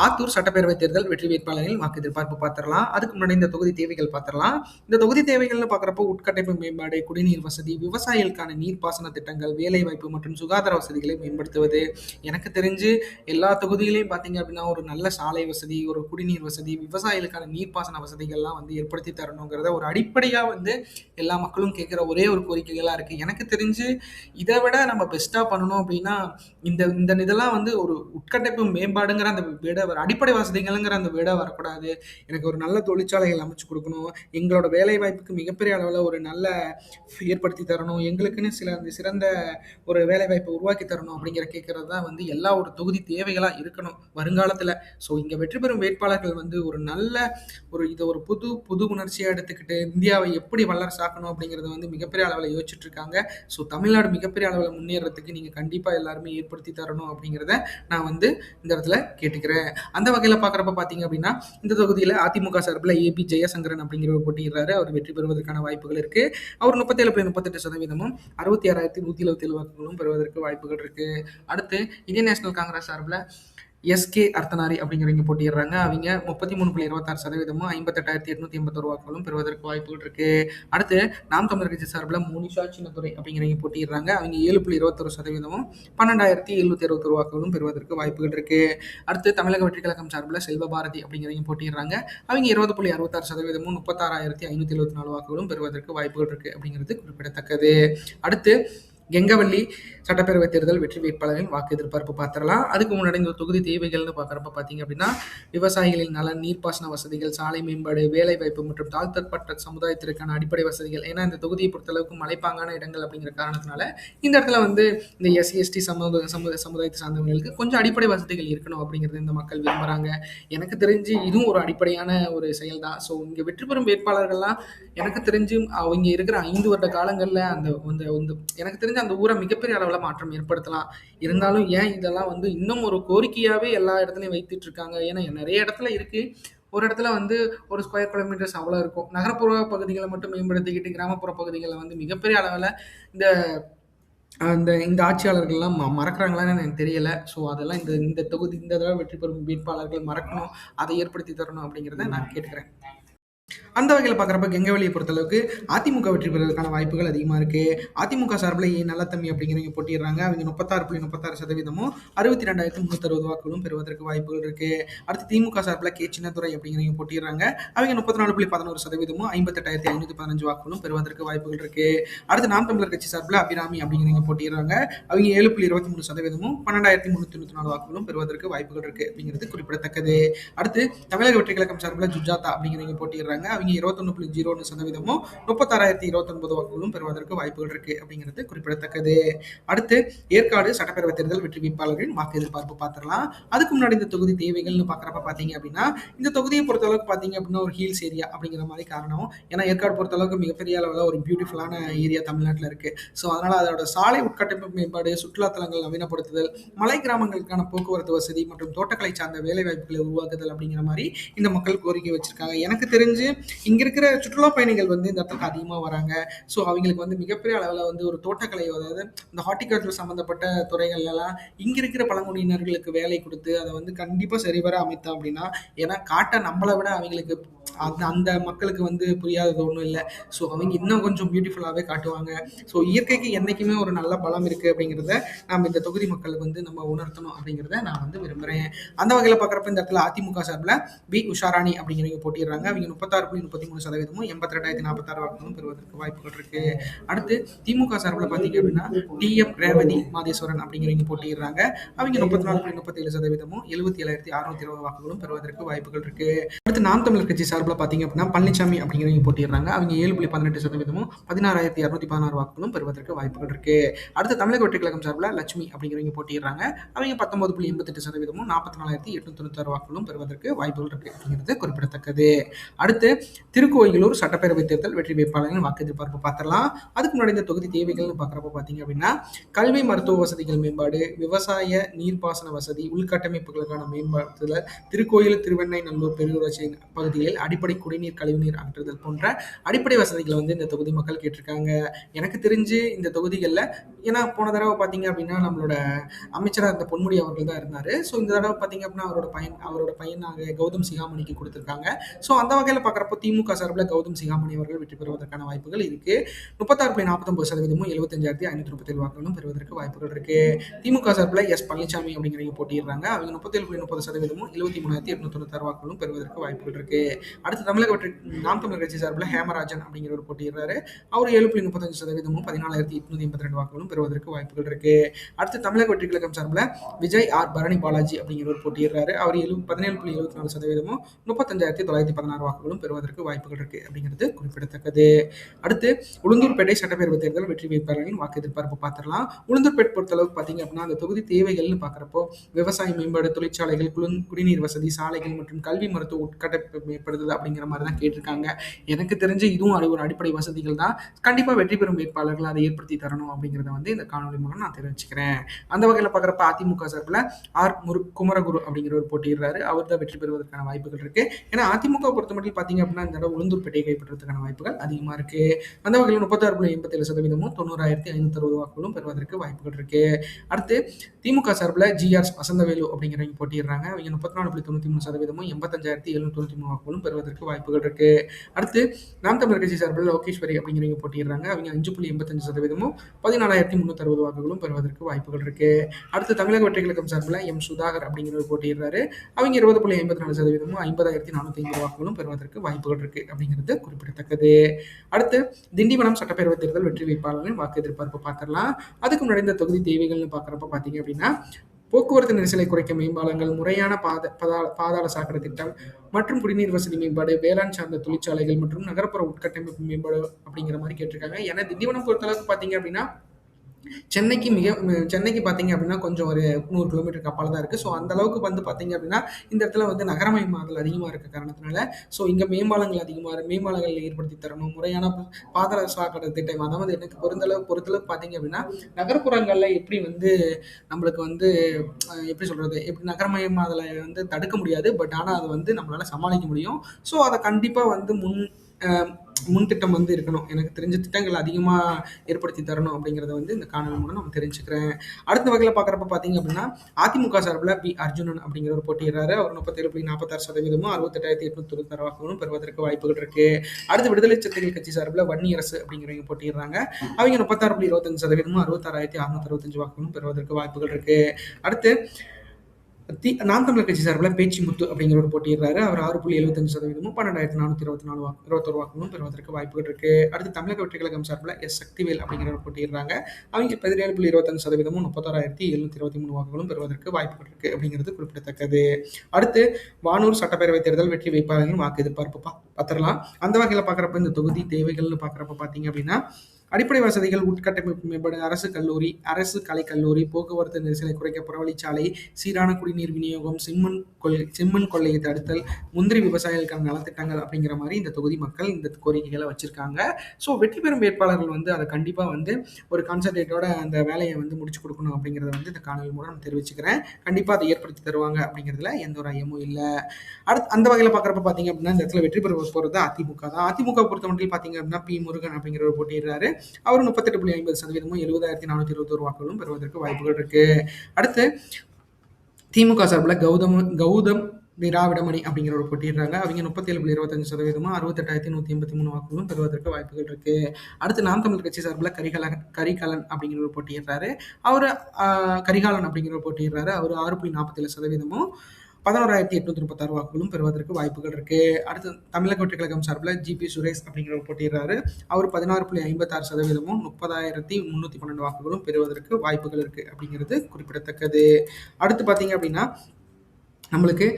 ஆத்தூர் சட்டப்பேரவை தேர்தல் வெற்றி வேட்பாளர்கள் வாக்கு எதிர்பார்ப்பு பார்த்துடலாம். அதுக்கு முன்னாடி இந்த தொகுதி தேவைகள் பார்த்துடலாம். இந்த தொகுதி தேவைகள்னு பார்க்குறப்போ உட்கட்டமைப்பு மேம்பாடு, குடிநீர் வசதி, விவசாயிகளுக்கான நீர்ப்பாசன திட்டங்கள், வேலைவாய்ப்பு மற்றும் சுகாதார வசதிகளை மேம்படுத்துவது. எனக்கு தெரிஞ்சு எல்லா தொகுதிகளையும் பார்த்தீங்க அப்படின்னா ஒரு நல்ல சாலை வசதி, ஒரு குடிநீர் வசதி, விவசாயிகளுக்கான நீர்ப்பாசன வசதிகள்லாம் வந்து ஏற்படுத்தி தரணுங்கிறத ஒரு அடிப்படையாக வந்து எல்லா மக்களும் கேட்குற ஒரே ஒரு கோரிக்கைகளாக இருக்குது. எனக்கு தெரிஞ்சு இதை விட நம்ம பெஸ்ட்டாக பண்ணணும் அப்படின்னா இந்த இதெல்லாம் வந்து ஒரு உட்கட்டமைப்பு மேம்பாடுங்கிற அந்த விட ஒரு அடிப்படை வசதிகள்ங்கிற அந்த விட வரக்கூடாது. எனக்கு ஒரு நல்ல தொழிற்சாலைகள் அமைச்சு கொடுக்கணும், எங்களோட வேலை வாய்ப்புக்கு மிகப்பெரிய அளவில் ஒரு நல்ல ஏற்படுத்தி தரணும், எங்களுக்குன்னு சிறந்த ஒரு வேலை வாய்ப்பை உருவாக்கி தரணும் அப்படிங்கிற கேட்கறது தான் வந்து எல்லா ஒரு தொகுதி தேவைகளாக இருக்கணும் வருங்காலத்தில். ஸோ இங்கே வெற்றி பெறும் வேட்பாளர்கள் வந்து ஒரு நல்ல இதை ஒரு புது உணர்ச்சியாக எடுத்துக்கிட்டு இந்தியாவை எப்படி வல்லரசாக்கணும் அப்படிங்கிறத வந்து மிகப்பெரிய அளவில் யோசிச்சுட்டு இருக்காங்க. ஸோ தமிழ்நாடு மிகப்பெரிய அளவில் முன்னேறதுக்கு நீங்கள் கண்டிப்பாக எல்லாருமே ஏற்படுத்தி தரணும் அப்படிங்கிறத நான் வந்து இந்த இடத்துல கேட்டுக்கிறேன். அந்த வகையில் பார்க்குறப்ப பார்த்தீங்க அப்படின்னா இந்த தொகுதியில் அதிமுக சார்பில் ஏபி ஜெயசங்கரன் அப்படிங்கிறவர் போட்டியிடுறாரு. அவர் வெற்றி பெறுவதற்கான வாய்ப்புகள் இருக்குது. அவர் 37.38%, 66,177 வாக்குகளும் பெறுவதற்கு வாய்ப்புகள் இருக்குது. அடுத்து இந்தியன் நேஷனல் காங்கிரஸ் சார்பில் எஸ்கே அர்த்தனாரி அப்படிங்கிறவங்க போட்டிடுறாங்க. அவங்க 33.26%, 58,881 வாக்குகளும் பெறுவதற்கு வாய்ப்புகள் இருக்கு. அடுத்து நாம் தமிழர் கட்சி சார்பில் மோனிஷா சின்னத்துறை அப்படிங்கிறவங்க போட்டிடுறாங்க. அவங்க 7.21%, 12,761 வாக்குகளும் பெறுவதற்கு வாய்ப்புகள் இருக்கு. அடுத்து தமிழக வெற்றி கழகம் சார்பில் செல்வபாரதி அப்படிங்கிறவங்க போட்டிடுறாங்க. அவங்க 20.66%, 36,574 வாக்குகளும் பெறுவதற்கு வாய்ப்புகள் இருக்கு அப்படிங்கிறது குறிப்பிடத்தக்கது. அடுத்து கெங்கவல்லி சட்டப்பேரவை தேர்தல் வெற்றி வேட்பாளர்களின் வாக்கு எதிர்பார்ப்பு பார்த்துடலாம். அதுக்கு முன்னாடி இந்த தொகுதி தேவைகள்னு பார்க்குறப்ப பார்த்தீங்க அப்படின்னா, விவசாயிகளின் நலன், நீர்ப்பாசன வசதிகள், சாலை மேம்பாடு, வேலைவாய்ப்பு மற்றும் தாழ்த்தப்பட்ட சமுதாயத்திற்கான அடிப்படை வசதிகள். ஏன்னா இந்த தொகுதியை பொறுத்தளவுக்கு மலைப்பாங்கான இடங்கள் அப்படிங்கிற காரணத்தினால இந்த இடத்துல வந்து இந்த எஸ்சி எஸ்டி சமுதாயத்தை சார்ந்தவங்களுக்கு கொஞ்சம் அடிப்படை வசதிகள் இருக்கணும் அப்படிங்கிறது இந்த மக்கள் விரும்புகிறாங்க. எனக்கு தெரிஞ்சு இதுவும் ஒரு அடிப்படையான ஒரு செயல் தான். ஸோ இங்கே வெற்றி பெறும் வேட்பாளர்கள்லாம் எனக்கு தெரிஞ்சு அவங்க இருக்கிற 5 வருட காலங்களில் அந்த எனக்கு தெரிஞ்ச அந்த ஊரை மிகப்பெரிய அளவில் மாற்றம் ஏற்படுத்தலாம். இருந்தாலும் ஏன் இதெல்லாம் வந்து இன்னும் ஒரு கோரிக்கையாகவே எல்லா இடத்துலையும் வைத்துட்டு இருக்காங்க. ஏன்னா நிறைய இடத்துல இருக்கு. ஒரு இடத்துல வந்து ஒரு ஸ்கொயர் கிலோமீட்டர்ஸ் அவ்வளோ இருக்கும். நகர்ப்புற பகுதிகளை மட்டும் மேம்படுத்திக்கிட்டு கிராமப்புற பகுதிகளில் வந்து மிகப்பெரிய அளவில் இந்த இந்த ஆட்சியாளர்கள்லாம் மறக்கிறாங்களான்னு எனக்கு தெரியல. ஸோ அதெல்லாம் இந்த இந்த தொகுதி இந்த தடவை வெற்றி பெறும் வேட்பாளர்கள் மறக்கணும், அதை ஏற்படுத்தி தரணும் அப்படிங்கிறத நான் கேட்டுக்கிறேன். அந்த வகையில் பார்க்குறப்ப கெங்கவெளியை பொறுத்தளவுக்கு அதிமுக வெற்றி பெறுவதற்கான வாய்ப்புகள் அதிகமாக இருக்குது. அதிமுக சார்பில் நல்லத்தம்பி அப்படிங்கிறவங்க போட்டிடுறாங்க. அவங்க 36.36% 62,360 வாக்குகளும் பெறுவதற்கு வாய்ப்புகள் இருக்குது. அடுத்து திமுக சார்பில் கே சின்னதுரை அப்படிங்கிறவங்க போட்டிடுறாங்க. அவங்க 34.11% 58,515 வாக்குகளும் பெறுவதற்கு வாய்ப்புகள் இருக்குது. அடுத்து நாம் தமிழர் கட்சி சார்பில் அபிராமி அப்படிங்கிறவங்க போட்டிடுறாங்க. அவங்க 7.23% 12,394 வாக்குகளும் பெறுவதற்கு வாய்ப்புகள் இருக்குது அப்படிங்கிறது குறிப்பிடத்தக்கது. அடுத்து தமிழக வெற்றி கழகம் சார்பில் சுஜாதா அப்படிங்கிறவங்க போட்டிடுறாங்க. அவங்க 21.01% 36,029 வாக்குகளும் பெறுவதற்கு வாய்ப்புகள் இருக்கு அப்படிங்கிறது குறிப்பிடத்தக்கது. அடுத்து ஏற்காடு சட்டப்பேரவை தேர்தல் வெற்றி வேட்பாளர்களின் வாக்கு எதிர்பார்ப்பு பார்த்துடலாம். அதுக்கு முன்னாடி இந்த தொகுதி தேவைகள்னு பார்க்குறப்ப பார்த்தீங்க அப்படின்னா, இந்த தொகுதியை பொறுத்தளவுக்கு பார்த்தீங்க அப்படின்னா ஒரு ஹில்ஸ் ஏரியா அப்படிங்கிற மாதிரி காரணம். ஏன்னா ஏற்காடு பொறுத்தளவுக்கு மிகப்பெரிய அளவில் ஒரு பியூட்டிஃபுல்லான ஏரியா தமிழ்நாட்டில் இருக்கு. ஸோ அதனால அதோட சாலை உட்கட்டமைப்பு மேம்பாடு, சுற்றுலாத்தலங்கள் நவீனப்படுத்துதல், மலை கிராமங்களுக்கான போக்குவரத்து வசதி மற்றும் தோட்டக்கலை சார்ந்த வேலை வாய்ப்புகளை உருவாக்குதல் அப்படிங்கிற மாதிரி இந்த மக்கள் கோரிக்கை வச்சிருக்காங்க. எனக்கு தெரிஞ்சு இங்க இருக்கிற சுற்றுலா பயணிகள் வந்து இந்த இடத்துக்கு அதிகமாக வராங்க. ஸோ அவங்களுக்கு வந்து மிகப்பெரிய அளவில் வந்து ஒரு தோட்டக்கலை, அதாவது இந்த ஹார்டிகல்ச்சர் சம்மந்தப்பட்ட துறைகள்லாம் இங்க இருக்கிற பழங்குடியினர்களுக்கு வேலை கொடுத்து அதை வந்து கண்டிப்பாக சரிவர அமைத்தோம் அப்படின்னா, ஏன்னா காட்டை நம்மளை விட அவங்களுக்கு அந்த மக்களுக்கு வந்து புரியாதது ஒன்றும் இல்லை. ஸோ அவங்க இன்னும் கொஞ்சம் பியூட்டிஃபுல்லாகவே காட்டுவாங்க. ஸோ இயற்கைக்கு என்றைக்குமே ஒரு நல்ல பலம் இருக்குது அப்படிங்கிறத நம்ம இந்த தொகுதி மக்களுக்கு வந்து நம்ம உணர்த்தணும் அப்படிங்கிறத நான் வந்து விரும்புகிறேன். அந்த வகையில் பார்க்குறப்ப இந்த இடத்துல அதிமுக சார்பில் பி உஷாராணி அப்படிங்கிறவங்க போட்டிடுறாங்க. அவங்க 36.33% 82,046 வாக்குகளும் பெறுவதற்கு வாய்ப்புகள் இருக்கு. அடுத்து திமுக சார்பில் பார்த்தீங்க அப்படின்னா டி.எம். ரேவதி மாதேஸ்வரன் அப்படிங்கிறவங்க போட்டிடுறாங்க. அவங்க 34.37% 77,620 வாக்குகளும் பெறுவதற்கு வாய்ப்புகள் இருக்கு. அடுத்து நாம் தமிழர் கட்சி சார்பில் பார்த்தீங்க அப்படின்னா பழனிசாமி அப்படிங்கிறவங்க போட்டிடுறாங்க. அவங்க 7.18% 16,216 வாக்குகளும் பெறுவதற்கு வாய்ப்புகள் இருக்கு. அடுத்து தமிழக வெற்றி கழகம் சார்பில் லட்சுமி அப்படிங்கிறவங்க போட்டிடுறாங்க. அவங்க 19.88% 44,896 வாக்குகளும் பெறுவதற்கு வாய்ப்புகள் இருக்கு அப்படிங்கிறது குறிப்பிடத்தக்கது. அடுத்து திருக்கோயிலூர் சட்டப்பேரவை தேர்தல் வெற்றி வேட்பாளர்களின் வாக்கு எதிர்பார்ப்பு பார்த்துடலாம். அதுக்கு முன்னாடி இந்த தொகுதி தேவைகள்னு பார்க்குறப்ப பார்த்தீங்க அப்படின்னா கல்வி மருத்துவ வசதிகள் மேம்பாடு, விவசாய நீர்ப்பாசன வசதி, உள்கட்டமைப்புகளுக்கான மேம்பாடுதல், திருக்கோயில் திருவெண்ணை நல்லூர் பெருஊராட்சி பகுதிகளில் அடிப்படை குடிநீர் கழிவுநீர் அகற்றுதல் போன்ற அடிப்படை வசதிகளை வந்து இந்த தொகுதி மக்கள் கேட்டிருக்காங்க. எனக்கு தெரிஞ்சு இந்த தொகுதிகளில், ஏன்னா போன தடவை பார்த்தீங்க அப்படின்னா நம்மளோட அமைச்சராக இருந்த பொன்முடி அவர்கள் தான் இருந்தார். ஸோ இந்த தடவை பார்த்தீங்க அப்படின்னா அவரோட பையனாக கௌதம் சிகாமணிக்கு கொடுத்துருக்காங்க. ஸோ அந்த வகையில் பார்க்குறப்போ திமுக சார்பில் கௌதம் சிகாமணி அவர்கள் வெற்றி பெறுவதற்கான வாய்ப்புகள் இருக்கு. 36.49% 75,537 வாக்குகளும் பெறுவதற்கு வாய்ப்புகள் இருக்கு. திமுக சார்பில் எஸ் பழனிசாமி அப்படிங்கிறவங்க போட்டிடுறாங்க. அவங்க 37.30% 73,896 வாக்குகளும் பெறுவதற்கு வாய்ப்புகள் இருக்கு. அடுத்து தமிழக வெற்றி நாம் தமிழர் கட்சி சார்பில் ஹேமராஜன் அப்படிங்கிறவர் போட்டிடுறாரு. அவர் 7.35% 14,882 வாக்குகளும் பெறுவதற்கு வாய்ப்புகள் இருக்கு. அடுத்து தமிழக வெற்றி கழகம் சார்பில் விஜய் ஆர் பரணி பாலாஜி அப்படிங்கிறவர் போட்டிடுறாரு. அவர் 17.74% 35,916 வாக்குகளும் பெறுவதற்கு வாய்ப்புகள் இருக்கு அப்படிங்கிறது குறிப்பிடத்தக்கது. அடுத்து உளுந்தூர்பேட்டை சட்டப்பேரவை தேர்தல் வெற்றி வேட்பாளர்களின் வாக்கு எதிர்பார்ப்பு பார்த்துடலாம். உளுந்தூர்பேட்டை பொறுத்தளவுக்கு பார்த்தீங்க அப்படின்னா அந்த தொகுதி தேவைகள்னு பார்க்குறப்போ விவசாய மேம்பாடு, தொழிற்சாலைகள், குடிநீர் வசதி, சாலைகள் மற்றும் கல்வி மருத்துவ உட்கட்டமைப்பு மேம்படுத்துது அப்படிங்கிற மாதிரி தான் கேட்டிருக்காங்க. எனக்கு தெரிஞ்சு இதுவும் ஒரு அடிப்படை வசதிகள் தான். கண்டிப்பாக வெற்றி பெறும் வேட்பாளர்கள் அதை ஏற்படுத்தி தரணும் அப்படிங்கிறத வந்து இந்த காணொலி மூலம் நான் தெரிவிச்சுக்கிறேன். அந்த வகையில் பார்க்குறப்ப அதிமுக சார்பில் ஆர் குமரகுரு அப்படிங்கிறவர் போட்டிடுறாரு. அவர் தான் வெற்றி பெறுவதற்கான வாய்ப்புகள் இருக்கு. ஏன்னா அதிமுக பொறுத்த மட்டும் பார்த்தீங்க அப்படின்னா இந்த தடவை உளுந்தூர்பேட்டையை கைப்பற்றுவதற்கான வாய்ப்புகள் அதிகமாக இருக்கு. அந்த வகையில் 36.87% 90,560 வாக்குகளும் பெறுவதற்கு வாய்ப்புகள் இருக்கு. அடுத்து திமுக சார்பில் ஜி.ஆர். வசந்தவேலு அப்படிங்கிறவங்க போட்டிடுறாங்க. அவங்க 34.93% 85,793 வாக்குகளும் பெறுவதற்கு வாய்ப்புகள் இருக்கு. அடுத்து நாம் தமிழர் கட்சி சார்பில் லோகேஸ்வரி அப்படிங்கிறவங்க போட்டிடுறாங்க. அவங்க 5.85% 14,360 வாக்குகளும் பெறுவதற்கு வாய்ப்புகள் இருக்கு. அடுத்து தமிழக வெற்றி கழகம் சார்பில் எம் சுதாகர் அப்படிங்கிறவர் போட்டிடுறாரு. அவங்க 20.54% 50,450 வாக்குகளும் பெறுவதற்கு வாய்ப்புகள் வாய்ப்புகள் இருக்கு அப்படிங்கிறது குறிப்பிடத்தக்கது. அடுத்து திண்டிவனம் சட்டப்பேரவை தேர்தல் வெற்றி வேட்பாளர்களின் வாக்கு எதிர்பார்ப்பு பார்த்துடலாம். அதுக்கு முன்னாடி இந்த தொகுதி தேவைகள்னு பார்க்குறப்ப பார்த்தீங்க அப்படின்னா போக்குவரத்து நெரிசலை குறைக்க மேம்பாலங்கள், முறையான பாதாள சாக்கடை திட்டம் மற்றும் குடிநீர் வசதி மேம்பாடு, வேளாண் சார்ந்த தொழிற்சாலைகள் மற்றும் நகர்ப்புற உட்கட்டமைப்பு மேம்பாடு அப்படிங்கிற மாதிரி கேட்டிருக்காங்க. ஏன்னா திண்டிவனம் பொறுத்தளவுக்கு பார்த்தீங்க அப்படின்னா சென்னைக்கு பார்த்தீங்க அப்படின்னா கொஞ்சம் ஒரு 100 கிலோமீட்டருக்கு அப்பால தான் இருக்குது. ஸோ அந்த அளவுக்கு வந்து பார்த்தீங்க அப்படின்னா இந்த இடத்துல வந்து நகரமயமாதல் அதிகமாக இருக்க காரணத்தினால ஸோ இங்கே மேம்பாலங்கள் ஏற்படுத்தி தரணும். முறையான பாதாள சாக்கடை திட்டம், அதாவது எனக்கு பொறுத்தளவுக்கு பார்த்தீங்க அப்படின்னா நகர்ப்புறங்களில் எப்படி வந்து நம்மளுக்கு வந்து எப்படி சொல்கிறது, எப்படி நகரமயமாதலை வந்து தடுக்க முடியாது. பட் ஆனால் அதை வந்து நம்மளால் சமாளிக்க முடியும். ஸோ அதை கண்டிப்பாக வந்து முன்திட்டம் வந்து இருக்கணும். எனக்கு தெரிஞ்ச திட்டங்கள் அதிகமாக ஏற்படுத்தி தரணும் அப்படிங்கிறத வந்து இந்த காணொலி மூலம் நம்ம தெரிஞ்சுக்கிறேன். அடுத்த வகையில் பார்க்குறப்ப பார்த்தீங்க அப்படின்னா அதிமுக சார்பில் பி அர்ஜுனன் அப்படிங்கிறவர் போட்டியிடுறாரு. அவர் 37.46% 68,896 வாக்குகளும் பெறுவதற்கு வாய்ப்புகள் இருக்கு. அடுத்து விடுதலை சிறுத்தைகள் கட்சி சார்பில் வன்னியரசு அப்படிங்கிறவங்க போட்டியிடுறாங்க. அவங்க 36.25% 66,665 வாக்குகளும் பெறுவதற்கு வாய்ப்புகள் இருக்கு. அடுத்து நாம் தமிழர் கட்சி சார்பில் பேச்சு முத்து அப்படிங்கிறவர் போட்டியிடுறாரு. அவர் 6.75% 12,421 வாக்குகளும் பெறுவதற்கு வாய்ப்புகள் இருக்கு. அடுத்து தமிழக வெற்றி கழகம் சார்பில் எஸ் சக்திவேல் அப்படிங்கிறவர் போட்டியிடுறாங்க. அவங்க 17.25% 36,723 வாக்குகளும் பெறுவதற்கு வாய்ப்புகள் இருக்கு அப்படிங்கிறது குறிப்பிடத்தக்கது. அடுத்து வானூர் சட்டப்பேரவை தேர்தல் வெற்றி வேட்பாளர்களின் வாக்கு எதிர்பார்ப்பு பார்த்துடலாம். அந்த வகையில் பார்க்குறப்ப இந்த தொகுதி தேவைகள்னு பார்க்குறப்ப பார்த்தீங்க அப்படின்னா அடிப்படை வசதிகள், உட்கட்டமைப்பு மேம்பாடு, அரசு கலைக்கல்லூரி, போக்குவரத்து நெரிசலை குறைக்க புறவழிச்சாலை, சீரான குடிநீர் விநியோகம், செம்மண் கொள்ளையை தடுத்தல், முந்திரி விவசாயிகளுக்கான நலத்திட்டங்கள் அப்படிங்கிற மாதிரி இந்த தொகுதி மக்கள் இந்த கோரிக்கைகளை வச்சிருக்காங்க. ஸோ வெற்றி பெறும் வேட்பாளர்கள் வந்து அதை கண்டிப்பாக வந்து ஒரு கான்சன்ட்ரேட்டோட அந்த வேலையை வந்து முடிச்சு கொடுக்கணும் அப்படிங்கிறத வந்து இந்த காணொலி மூலம் நான் தெரிவிச்சுக்கிறேன். கண்டிப்பாக அதை ஏற்படுத்தி தருவாங்க அப்படிங்கிறதுல எந்த ஒரு ஐயமும் இல்லை. அடுத்து அந்த வகையில் பார்க்குறப்ப பார்த்தீங்க அப்படின்னா இந்த இடத்துல வெற்றி பெற போகிறது அதிமுக தான். அதிமுக பொறுத்த மட்டும் பார்த்தீங்க அப்படின்னா பி முருகன் அப்படிங்கிறவர் போட்டியிடுறாரு. அவர் 38.50% 70,421 வாக்குகளும் பெறுவதற்கு வாய்ப்புகள் இருக்கு. அடுத்து திமுக சார்பில் கௌதம் திராவிடமணி அப்படிங்கிறவர் போட்டிடுறாங்க. அவங்க 37.25% 68,183 வாக்குகளும் பெறுவதற்கு வாய்ப்புகள் இருக்கு. அடுத்து நாம் தமிழர் கட்சி சார்பில் கரிகாலன் அப்படிங்கிறவர் போட்டியிடுறாரு. அவர் கரிகாலன் அப்படிங்கிறவர் போட்டியிடுறாரு. அவர் 6.47% 11,836 வாக்குகளும் பெறுவதற்கு வாய்ப்புகள் இருக்கு. அடுத்து தமிழக வெற்றி கழகம் சார்பில் ஜிபி சுரேஷ் அப்படிங்கிறவர் போட்டியிடுறாரு. அவர் 16.56% 30,312 வாக்குகளும் பெறுவதற்கு வாய்ப்புகள் இருக்கு அப்படிங்கிறது குறிப்பிடத்தக்கது. அடுத்து பார்த்தீங்க அப்படின்னா நம்மளுக்கு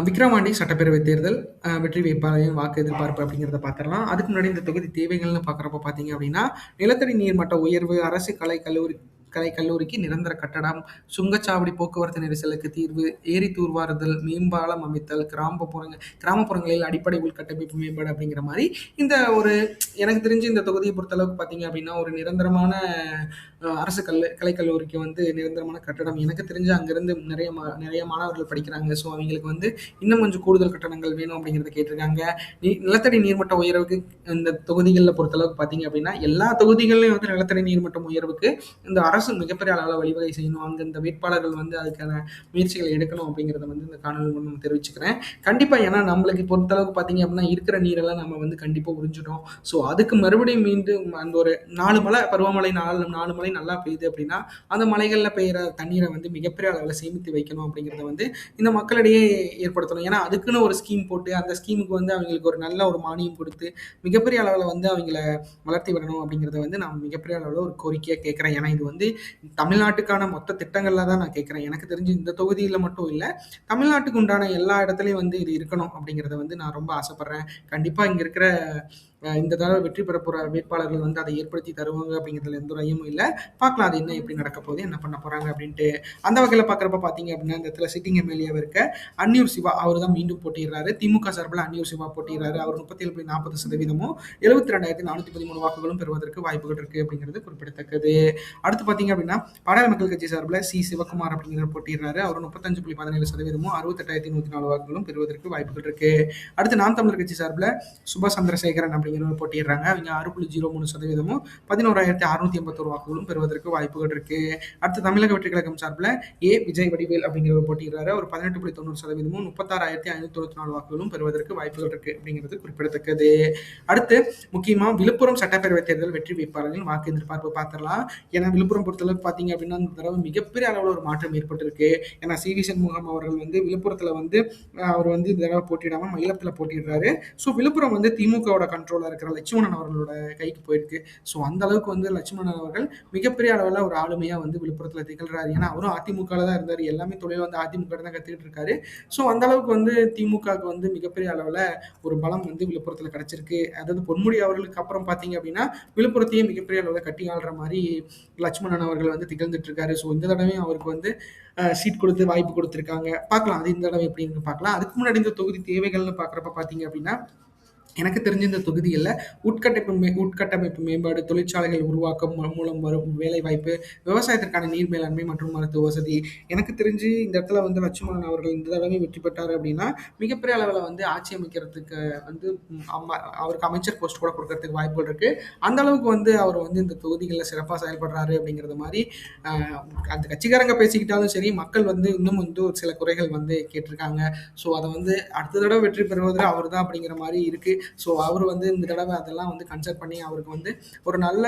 விக்கிரவாண்டி சட்டப்பேரவை தேர்தல் வெற்றி வேட்பாளரின் வாக்கு எதிர்பார்ப்பு அப்படிங்கிறத பார்த்துடலாம். அதுக்கு முன்னாடி இந்த தொகுதி தேவைகள்னு பார்க்குறப்ப பார்த்தீங்க அப்படின்னா நிலத்தடி நீர்மட்ட உயர்வு, அரசு கல்லூரிக்கு நிரந்தர கட்டடம், சுங்கச்சாவடி போக்குவரத்து நெரிசலுக்கு தீர்வு, ஏரி தூர்வாறுதல், மேம்பாலம் அமைத்தல், கிராமப்புறங்களில் அடிப்படை உள்கட்டமைப்பு மேம்பாடு அப்படிங்கிற மாதிரி இந்த ஒரு எனக்கு தெரிஞ்சு இந்த தொகுதியை பொறுத்தளவுக்கு பார்த்தீங்க அப்படின்னா ஒரு நிரந்தரமான அரசு கலைக்கல்லூரிக்கு வந்து நிரந்தரமான கட்டடம், எனக்கு தெரிஞ்சு அங்கேருந்து நிறைய மாணவர்கள் படிக்கிறாங்க. ஸோ அவங்களுக்கு வந்து இன்னும் கொஞ்சம் கூடுதல் கட்டணங்கள் வேணும் அப்படிங்கிறத கேட்டிருக்காங்க. நிலத்தடி நீர்மட்ட உயர்வுக்கு இந்த தொகுதிகளில் பொறுத்தளவுக்கு பார்த்தீங்க அப்படின்னா எல்லா தொகுதிகள்லையும் வந்து நிலத்தடி நீர்மட்டம் உயர்வுக்கு இந்த அரசு மிகப்பெரிய அளவில் வழிவகை செய்யணும். அங்கே இந்த வேட்பாளர்கள் வந்து அதுக்கான முயற்சிகளை எடுக்கணும் அப்படிங்கிறத வந்து இந்த காணொலி மூலம் தெரிவிச்சுக்கிறேன். கண்டிப்பாக ஏன்னா நம்மளுக்கு பொறுத்தளவுக்கு பார்த்தீங்க அப்படின்னா இருக்கிற நீரெல்லாம் நம்ம வந்து கண்டிப்பாக உறிஞ்சிட்டோம். ஸோ அதுக்கு மறுபடியும் மீண்டும் அந்த ஒரு 4 மழை பருவமழை 4 மழை நல்லா பெய்யுது அப்படின்னா அந்த மலைகளில் பெய்கிற தண்ணீரை வந்து மிகப்பெரிய அளவில் சேமித்து வைக்கணும் அப்படிங்கிறத வந்து இந்த மக்களிடையே ஏற்படுத்தணும். ஏன்னா அதுக்குன்னு ஒரு ஸ்கீம் போட்டு அந்த ஸ்கீமுக்கு வந்து அவங்களுக்கு ஒரு நல்ல ஒரு மானியம் கொடுத்து மிகப்பெரிய அளவில் வந்து அவங்கள வளர்த்தி விடணும் அப்படிங்கிறத வந்து நான் மிகப்பெரிய அளவில் ஒரு கோரிக்கையாக கேட்குறேன். ஏன்னா இது வந்து தமிழ்நாட்டுக்கான மொத்த திட்டங்கள்ல தான் நான் கேட்குறேன். எனக்கு தெரிஞ்சு இந்த தொகுதியில் மட்டும் இல்லை, தமிழ்நாட்டுக்கு உண்டான எல்லா இடத்துலையும் வந்து இது இருக்கணும் அப்படிங்கிறத வந்து நான் ரொம்ப ஆசைப்படுறேன். கண்டிப்பாக இங்கே இருக்கிற இந்த தடவை வெற்றி பெற போகிற வேட்பாளர்கள் வந்து அதை ஏற்படுத்தி தருவாங்க அப்படிங்கிறதுல எந்த ஒரு ஐயமும் இல்லை. பார்க்கலாம் அது என்ன எப்படி நடக்க போகுது, என்ன பண்ண போகிறாங்க அப்படின்ட்டு. அந்த வகையில் பார்க்குறப்ப பார்த்தீங்க அப்படின்னா இந்த இடத்துல சிட்டிங் எம்எல்ஏவாக இருக்க அன்னியூர் சிவா அவர் தான் மீண்டும் போட்டிடுறாரு. திமுக சார்பில் அன்னியூர் சிவா போட்டிடுறாரு. அவர் 37.40% 72,413 வாக்குகளும் பெறுவதற்கு வாய்ப்புகள் இருக்குது அப்படிங்கிறது குறிப்பிடத்தக்கது. அடுத்து பார்த்தீங்க அப்படின்னா பாட்டாளி மக்கள் கட்சி சார்பில் சி சிவகுமார் அப்படிங்கிறவர் போட்டிடுறாரு. அவர் 35.17% 68,104 வாக்குகளும் பெறுவதற்கு வாய்ப்புகள் இருக்கு. அடுத்து நாம் தமிழர் கட்சி சார்பில் சுபாஷ் சந்திரசேகரன் அப்படிங்கிறவர் போட்டிடுறாங்க. அவங்க 6.03% 11,681 வாக்குகளும் பெறுவதற்கு வாய்ப்புகள் இருக்கு. அடுத்து தமிழக வெற்றி கழகம் சார்பில் விஜய் வடிவேல் அப்படிங்கிறவர் போட்டியிடுறாரு. அவர் 18.90% 36,524 வாக்குகளும் பெறுவதற்கு வாய்ப்புகள் இருக்கு அப்படிங்கிறது குறிப்பிடத்தக்கது. அடுத்து முக்கியமா விழுப்புரம் சட்டப்பேரவை தேர்தல் வெற்றி வேட்பாளர்களின் வாக்கு எதிர்பார்ப்பு பார்த்துடலாம். ஏன்னா விழுப்புரம் பொறுத்தளவுக்கு பார்த்தீங்க அப்படின்னா இந்த தடவை மிகப்பெரிய அளவில் ஒரு மாற்றம் ஏற்பட்டிருக்கு. ஏன்னா சி.வி. சண்முகம் அவர்கள் வந்து விழுப்புரத்தில் வந்து அவர் வந்து இந்த தடவை போட்டியிடாமல் மயிலத்தில் போட்டிடுறாரு. ஸோ விழுப்புரம் வந்து திமுகவோட கண்ட்ரோலாக இருக்கிற லட்சுமணன் அவர்களோட கைக்கு போயிருக்கு. ஸோ அந்த அளவுக்கு வந்து லட்சுமணன் அவர்கள் மிகப்பெரிய அளவில் ஒரு ஆளுமையாக வந்து விழுப்புரத்தில் திகழ்றாரு. ஏன்னா அவரும் அதிமுகவில் தான் இருந்தார். எல்லாமே தொழில் வந்து அதிமுக தான் கற்றுக்கிட்டு இருக்காரு. ஸோ அந்த அளவுக்கு வந்து திமுகவுக்கு வந்து மிகப்பெரிய அளவில் ஒரு பலம் வந்து விழுப்புரத்தில் கிடைச்சிருக்கு. அதாவது பொன்முடி அவர்களுக்கு அப்புறம் பார்த்தீங்க அப்படின்னா விழுப்புரத்தையே மிகப்பெரிய அளவில் கட்டி ஆள்ற மாதிரி லட்சுமணன் அவர்கள் வந்து திகழ்ந்துட்டு இருக்காரு. ஸோ இந்த தடவையும் அவருக்கு வந்து சீட் கொடுத்து வாய்ப்பு கொடுத்துருக்காங்க. பார்க்கலாம் அது இந்த தடவை எப்படின்னு பார்க்கலாம். அதுக்கு முன்னாடி இந்த தொகுதி தேவைகள்னு பார்க்குறப்ப பார்த்தீங்க அப்படின்னா எனக்கு தெரிஞ்ச இந்த தொகுதிகளில் உட்கட்டமைப்பு மேம்பாடு, தொழிற்சாலைகள் உருவாக்கம் மூலம் வரும் வேலைவாய்ப்பு, விவசாயத்திற்கான நீர் மேலாண்மை மற்றும் மருத்துவ வசதி. எனக்கு தெரிஞ்சு இந்த இடத்துல வந்து லட்சுமணன் அவர்கள் இந்த தடவை வெற்றி பெற்றார் அப்படின்னா மிகப்பெரிய அளவில் வந்து ஆட்சி அமைக்கிறதுக்கு வந்து அவருக்கு அமைச்சர் போஸ்ட் கூட கொடுக்கறதுக்கு வாய்ப்புகள் இருக்கு. அந்த அளவுக்கு வந்து அவர் வந்து இந்த தொகுதிகளில் சிறப்பாக செயல்படுறாரு அப்படிங்கிறது மாதிரி அந்த கட்சிக்காரங்க பேசிக்கிட்டாலும் சரி, மக்கள் வந்து இன்னும் வந்து ஒரு சில குறைகள் வந்து கேட்டிருக்காங்க. ஸோ அதை வந்து அடுத்த தடவை வெற்றி பெறுவதில் அவர் தான் அப்படிங்கிற மாதிரி இருக்கு. ஸோ அவர் வந்து இந்த தடவை அதெல்லாம் வந்து கன்சிடர் பண்ணி அவருக்கு வந்து ஒரு நல்ல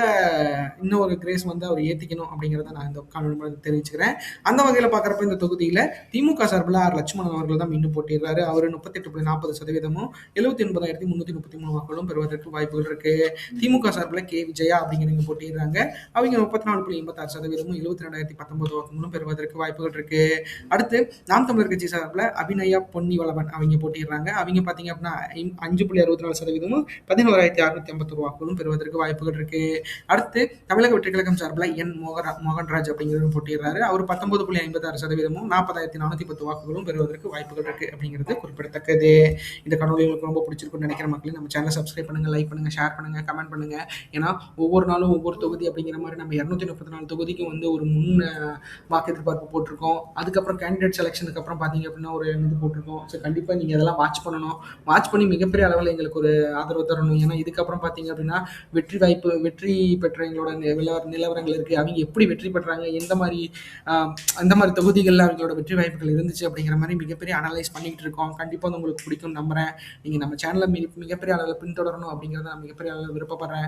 இன்னும் ஒரு கிரேஸ் வந்து அவர் ஏற்றிக்கணும் அப்படிங்கிறத நான் இந்த காணொலி மூலம் தெரிவிச்சுக்கிறேன். அந்த வகையில் பார்க்குறப்ப இந்த தொகுதியில் திமுக சார்பில் லட்சுமணன் அவர்கள் தான் மீண்டும் போட்டியிடுறாரு. அவர் 38.40% 79,333 வாக்குகளும் பெறுவதற்கு வாய்ப்புகள் இருக்கு. திமுக சார்பில் விஜயா அப்படிங்கிறவங்க போட்டியிடுறாங்க. அவங்க 34.86% 72,019 வாக்குகளும் பெறுவதற்கு வாய்ப்புகள் இருக்கு. அடுத்து நாம் தமிழர் கட்சி சார்பில் அபிநயா பொன்னிவளவன் அவங்க போட்டியிடுறாங்க. அவங்க பார்த்தீங்க அப்படின்னா 5.64% 11,651 வாக்குகளும் பெறுவதற்கு வாய்ப்புகள் இருக்கு. அடுத்து தமிழக வெற்றி கழகம் சார்பில் மோகன்ராஜ் அப்படிங்கிறவர் போட்டியிடுறாரு. அவர் 19.56% 40,410 வாக்குகளும் பெறுவதற்கு வாய்ப்புகள் இருக்கு அப்படிங்கிறது குறிப்பிடத்தக்கது. இந்த காணொலி உங்களுக்கு ரொம்ப பிடிச்சிருக்குன்னு நினைக்கிற மக்களே நம்ம சேனலை சப்ஸ்கிரைப் பண்ணுங்க, லைக் பண்ணுங்க, ஷேர் பண்ணுங்க, கமெண்ட் பண்ணுங்க. ஏன்னா ஒவ்வொரு நாளும் ஒவ்வொரு தொகுதி அப்படிங்கிற மாதிரி நம்ம 234 தொகுதிக்கும் வந்து ஒரு வாக்கு எதிர்பார்ப்பு போட்டிருக்கோம். அதுக்கப்புறம் கேண்டிடேட் செலெக்ஷனுக்கு அப்புறம் பார்த்தீங்க அப்படின்னா ஒரு இது போட்டிருக்கோம். ஸோ கண்டிப்பாக நீங்கள் இதெல்லாம் வாட்ச் பண்ணணும். வாட்ச் பண்ணி மிகப்பெரிய அளவில் எங்களுக்கு ஒரு ஆதரவு தரணும். ஏன்னா இதுக்கப்புறம் பார்த்தீங்க அப்படின்னா வெற்றி பெற்ற எங்களோட நிலவரங்கள் இருக்குது. அவங்க எப்படி வெற்றி பெற்றாங்க, எந்த மாதிரி தொகுதிகளில் அவங்களோட வெற்றி வாய்ப்புகள் இருந்துச்சு அப்படிங்கிற மாதிரி மிகப்பெரிய அனலைஸ் பண்ணிக்கிட்டு இருக்கோம். கண்டிப்பாக வந்து உங்களுக்கு பிடிக்கும்னு நம்புகிறேன். நீங்கள் நம்ம சேனலை மிகப்பெரிய அளவில் பின்தொடரணும் அப்படிங்கிறத நான் மிகப்பெரிய அளவில் விருப்பப்படுறேன்.